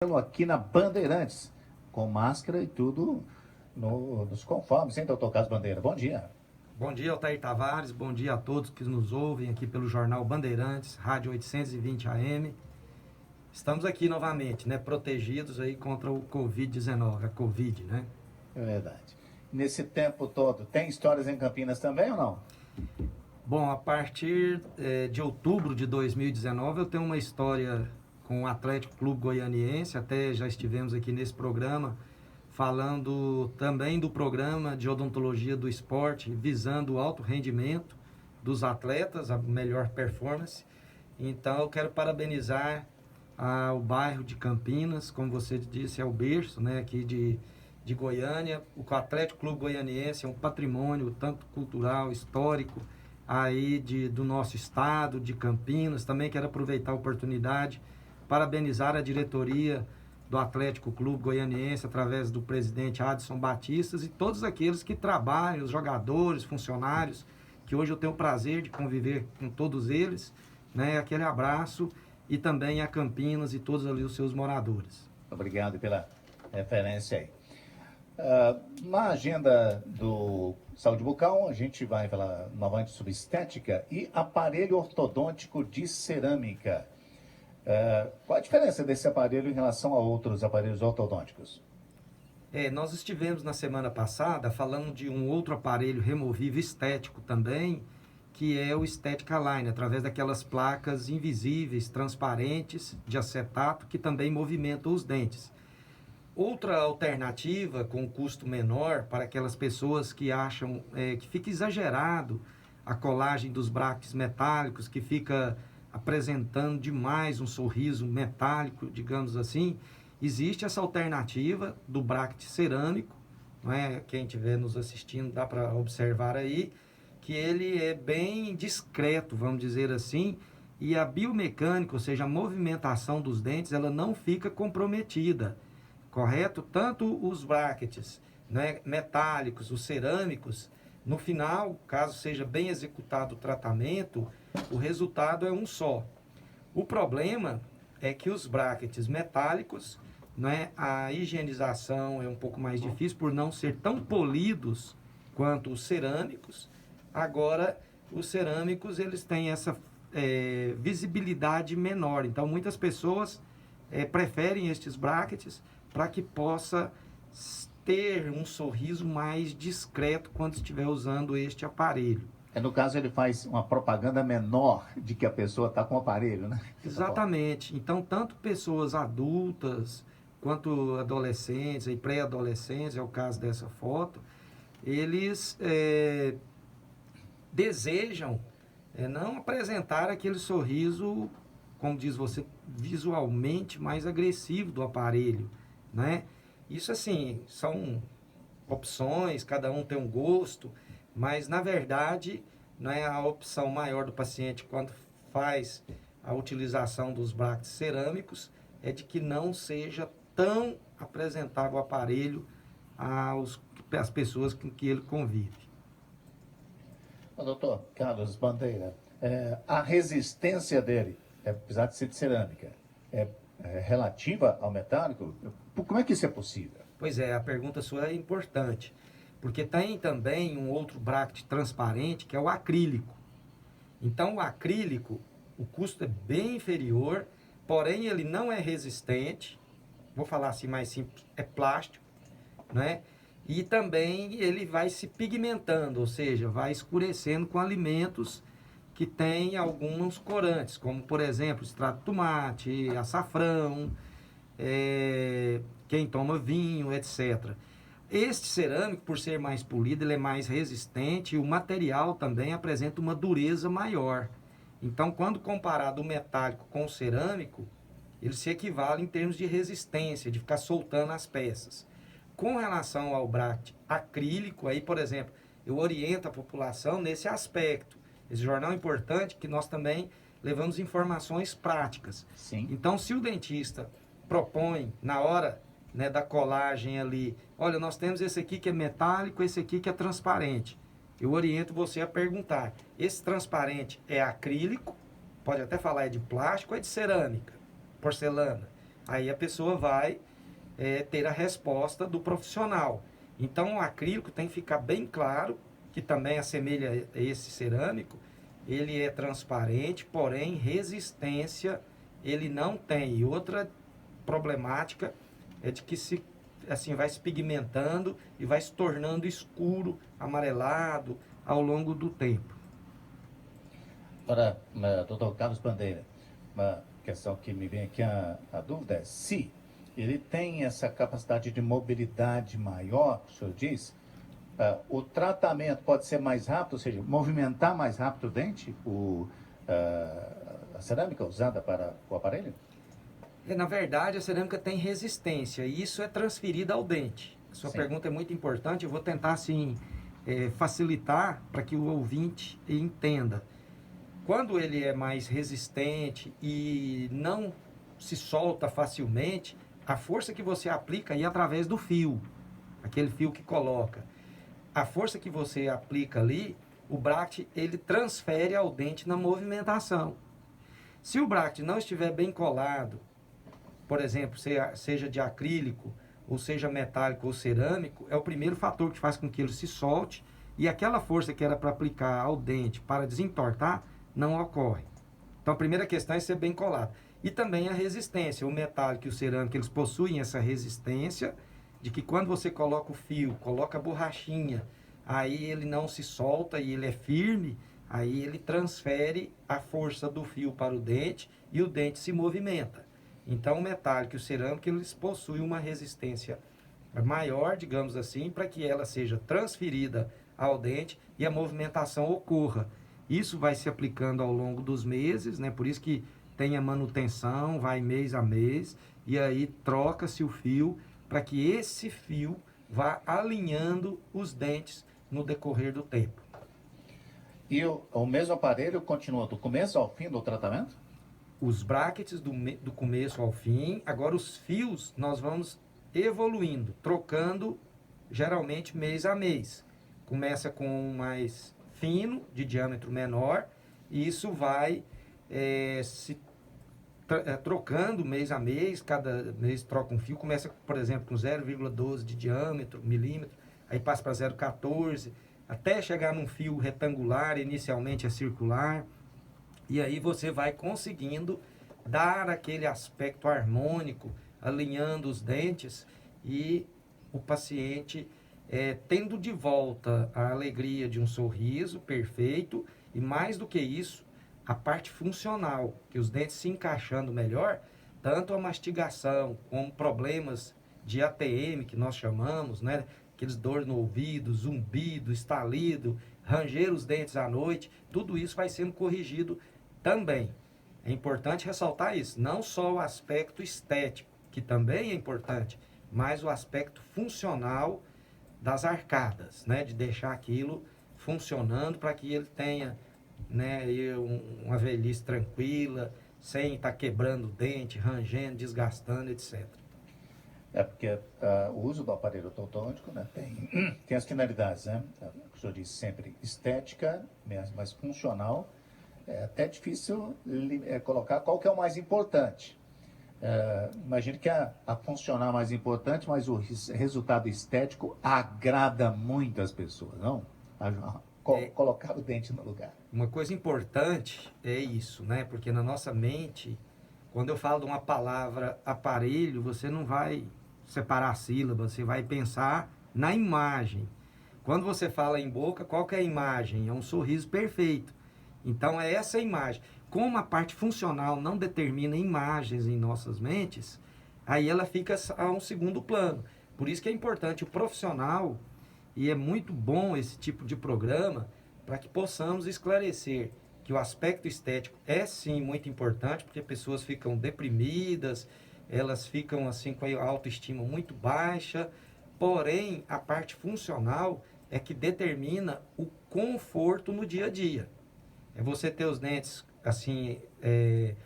aqui na Bandeirantes, com máscara e tudo nos conformes, hein, doutor Carlos Bandeira? Bom dia. Bom dia, Altair Tavares. Bom dia a todos que nos ouvem aqui pelo Jornal Bandeirantes, Rádio 820 AM. Estamos aqui novamente, né, protegidos aí contra o Covid-19, a Covid, né? É verdade. Nesse tempo todo, tem histórias em Campinas também ou não? Bom, a partir de outubro de 2019, eu tenho uma história com o Atlético Clube Goianiense, até já estivemos aqui nesse programa, falando também do programa de odontologia do esporte, visando o alto rendimento dos atletas, a melhor performance. Então, eu quero parabenizar o bairro de Campinas, como você disse, é o berço, né, aqui de Goiânia. O Atlético Clube Goianiense é um patrimônio tanto cultural, histórico, aí do nosso estado, de Campinas. Também quero aproveitar a oportunidade, parabenizar a diretoria do Atlético Clube Goianiense, através do presidente Adson Batistas, e todos aqueles que trabalham, os jogadores, funcionários, que hoje eu tenho o prazer de conviver com todos eles, né? Aquele abraço, e também a Campinas e todos ali os seus moradores. Obrigado pela referência aí. Na agenda do Saúde Bucal, a gente vai falar novamente sobre estética e aparelho ortodôntico de cerâmica. Qual a diferença desse aparelho em relação a outros aparelhos ortodônticos? Nós estivemos na semana passada falando de um outro aparelho removível estético também, que é o Estética Line, através daquelas placas invisíveis, transparentes, de acetato, que também movimentam os dentes. Outra alternativa com custo menor para aquelas pessoas que acham que fica exagerado a colagem dos brackets metálicos, que fica apresentando demais um sorriso metálico, digamos assim, existe essa alternativa do bracket cerâmico, não é? Quem estiver nos assistindo dá para observar aí, que ele é bem discreto, vamos dizer assim, e a biomecânica, ou seja, a movimentação dos dentes, ela não fica comprometida, correto? Tanto os brackets, né, metálicos, os cerâmicos, no final, caso seja bem executado o tratamento, o resultado é um só. O problema é que os brackets metálicos, né, a higienização é um pouco mais difícil por não ser tão polidos quanto os cerâmicos. Agora, os cerâmicos eles têm essa visibilidade menor. Então, muitas pessoas preferem estes brackets para que possa ter um sorriso mais discreto quando estiver usando este aparelho. No caso, ele faz uma propaganda menor de que a pessoa está com o aparelho, né? Exatamente. Então, tanto pessoas adultas quanto adolescentes e pré-adolescentes, é o caso dessa foto, eles desejam não apresentar aquele sorriso, como diz você, visualmente mais agressivo do aparelho, né? Isso, assim, são opções, cada um tem um gosto, mas, na verdade, não é a opção maior do paciente quando faz a utilização dos brackets cerâmicos, é de que não seja tão apresentável o aparelho às pessoas com que ele convive. Doutor Carlos Bandeira, a resistência dele, apesar de ser de cerâmica, é relativa ao metálico? Como é que isso é possível? Pois é, a pergunta sua é importante, porque tem também um outro bracket transparente, que é o acrílico. Então, o acrílico, o custo é bem inferior, porém ele não é resistente, vou falar assim mais simples, é plástico, né? E também ele vai se pigmentando, ou seja, vai escurecendo com alimentos que têm alguns corantes, como por exemplo, extrato de tomate, açafrão, quem toma vinho, etc. Este cerâmico, por ser mais polido, ele é mais resistente e o material também apresenta uma dureza maior. Então, quando comparado o metálico com o cerâmico, ele se equivale em termos de resistência, de ficar soltando as peças. Com relação ao bracket acrílico, aí, por exemplo, eu oriento a população nesse aspecto. Esse jornal é importante que nós também levamos informações práticas. Sim. Então, se o dentista propõe na hora, né, da colagem ali, olha, nós temos esse aqui que é metálico, esse aqui que é transparente. Eu oriento você a perguntar, esse transparente é acrílico, pode até falar é de plástico ou é de cerâmica, porcelana. Aí a pessoa vai ter a resposta do profissional. Então o acrílico tem que ficar bem claro, que também assemelha a esse cerâmico, ele é transparente, porém resistência ele não tem. E outra problemática é de que assim vai se pigmentando e vai se tornando escuro, amarelado ao longo do tempo. Para doutor Carlos Bandeira, uma questão que me vem aqui a dúvida é se ele tem essa capacidade de mobilidade maior, o senhor diz, o tratamento pode ser mais rápido, ou seja, movimentar mais rápido o dente, a cerâmica usada para o aparelho? Na verdade, a cerâmica tem resistência e isso é transferido ao dente. A sua Sim. pergunta é muito importante, eu vou tentar assim facilitar para que o ouvinte entenda. Quando ele é mais resistente e não se solta facilmente, a força que você aplica é através do fio, aquele fio que coloca. A força que você aplica ali, o bracket ele transfere ao dente na movimentação. Se o bracket não estiver bem colado, por exemplo, seja de acrílico, ou seja metálico ou cerâmico, é o primeiro fator que faz com que ele se solte e aquela força que era para aplicar ao dente para desentortar, não ocorre. Então a primeira questão é ser bem colado. E também a resistência. O metálico e o cerâmico, eles possuem essa resistência de que quando você coloca o fio, coloca a borrachinha, aí ele não se solta e ele é firme, aí ele transfere a força do fio para o dente e o dente se movimenta. Então o metálico e o cerâmico, eles possuem uma resistência maior, digamos assim, para que ela seja transferida ao dente e a movimentação ocorra. Isso vai se aplicando ao longo dos meses, né? Por isso que tem a manutenção, vai mês a mês, e aí troca-se o fio para que esse fio vá alinhando os dentes no decorrer do tempo. E o mesmo aparelho continua do começo ao fim do tratamento? Os brackets do começo ao fim, agora os fios nós vamos evoluindo, trocando geralmente mês a mês. Começa com um mais fino, de diâmetro menor, e isso vai trocando mês a mês, cada mês troca um fio, começa, por exemplo, com 0,12 de diâmetro, milímetro, aí passa para 0,14, até chegar num fio retangular, inicialmente é circular, e aí você vai conseguindo dar aquele aspecto harmônico, alinhando os dentes e o paciente tendo de volta a alegria de um sorriso perfeito e mais do que isso, a parte funcional, que os dentes se encaixando melhor, tanto a mastigação como problemas de ATM, que nós chamamos, né? Aqueles dores no ouvido, zumbido, estalido, ranger os dentes à noite, tudo isso vai sendo corrigido também. É importante ressaltar isso, não só o aspecto estético, que também é importante, mas o aspecto funcional das arcadas, né? De deixar aquilo funcionando para que ele tenha, né, uma velhice tranquila, sem estar quebrando o dente, rangendo, desgastando, etc. É porque o uso do aparelho ortodôntico, né, tem as finalidades, né? O senhor disse sempre estética, mas funcional. É até difícil colocar qual que é o mais importante. Imagino que a funcional é mais importante, mas o resultado estético agrada muitas pessoas, não? Colocar o dente no lugar. Uma coisa importante é isso, né? Porque na nossa mente, quando eu falo de uma palavra aparelho, você não vai separar sílabas, você vai pensar na imagem. Quando você fala em boca, qual que é a imagem? É um sorriso perfeito. Então é essa imagem. Como a parte funcional não determina imagens em nossas mentes, aí ela fica a um segundo plano. Por isso que é importante o profissional, e é muito bom esse tipo de programa, para que possamos esclarecer que o aspecto estético é sim muito importante, porque pessoas ficam deprimidas, elas ficam assim com a autoestima muito baixa, porém a parte funcional é que determina o conforto no dia a dia. É você ter os dentes assim,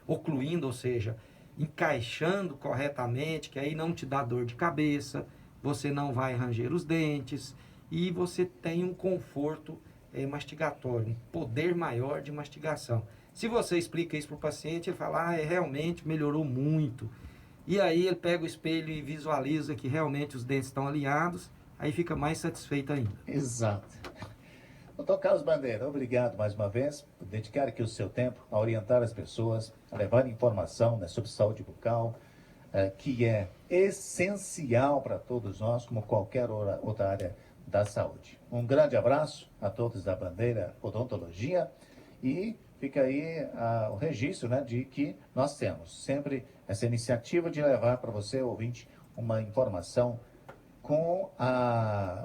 ocluindo, ou seja, encaixando corretamente, que aí não te dá dor de cabeça, você não vai ranger os dentes e você tem um conforto mastigatório, um poder maior de mastigação. Se você explica isso para o paciente, ele fala, realmente melhorou muito. e aí ele pega o espelho e visualiza que realmente os dentes estão alinhados, aí fica mais satisfeito ainda. Exato. Doutor Carlos Bandeira, obrigado mais uma vez por dedicar aqui o seu tempo a orientar as pessoas, a levar informação, né, sobre saúde bucal, que é essencial para todos nós, como qualquer outra área da saúde. Um grande abraço a todos da Bandeira Odontologia e fica aí o registro, né, de que nós temos sempre essa iniciativa de levar para você, ouvinte, uma informação com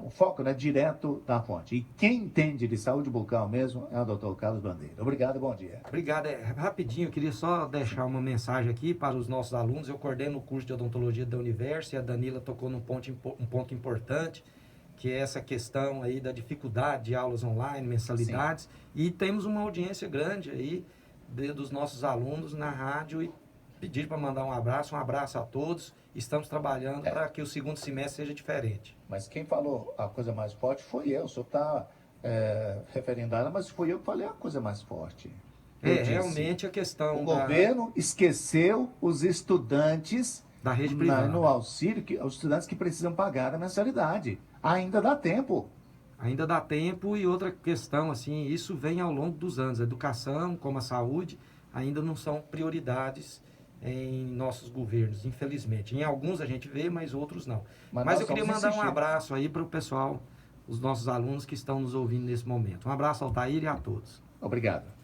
o foco, né, direto da fonte. E quem entende de saúde bucal mesmo é o Dr. Carlos Bandeira. Obrigado, bom dia. Obrigado. Rapidinho, eu queria só deixar uma mensagem aqui para os nossos alunos. Eu coordeno o curso de odontologia da Universo e a Danila tocou num ponto importante, que é essa questão aí da dificuldade de aulas online, mensalidades. Sim. E temos uma audiência grande aí dos nossos alunos na rádio e pedir para mandar um abraço a todos. Estamos trabalhando para que o segundo semestre seja diferente. Mas quem falou a coisa mais forte foi eu. O senhor está referindo a ela, mas foi eu que falei a coisa mais forte. Realmente a questão o governo esqueceu os estudantes da rede privada. No auxílio, os estudantes que precisam pagar a mensalidade. Ainda dá tempo. Ainda dá tempo. E outra questão, assim, isso vem ao longo dos anos. A educação, como a saúde, ainda não são prioridades em nossos governos, infelizmente. Em alguns a gente vê, mas outros não. Mas eu queria mandar um abraço aí para o pessoal, os nossos alunos que estão nos ouvindo nesse momento. Um abraço ao Altair e a todos. Obrigado.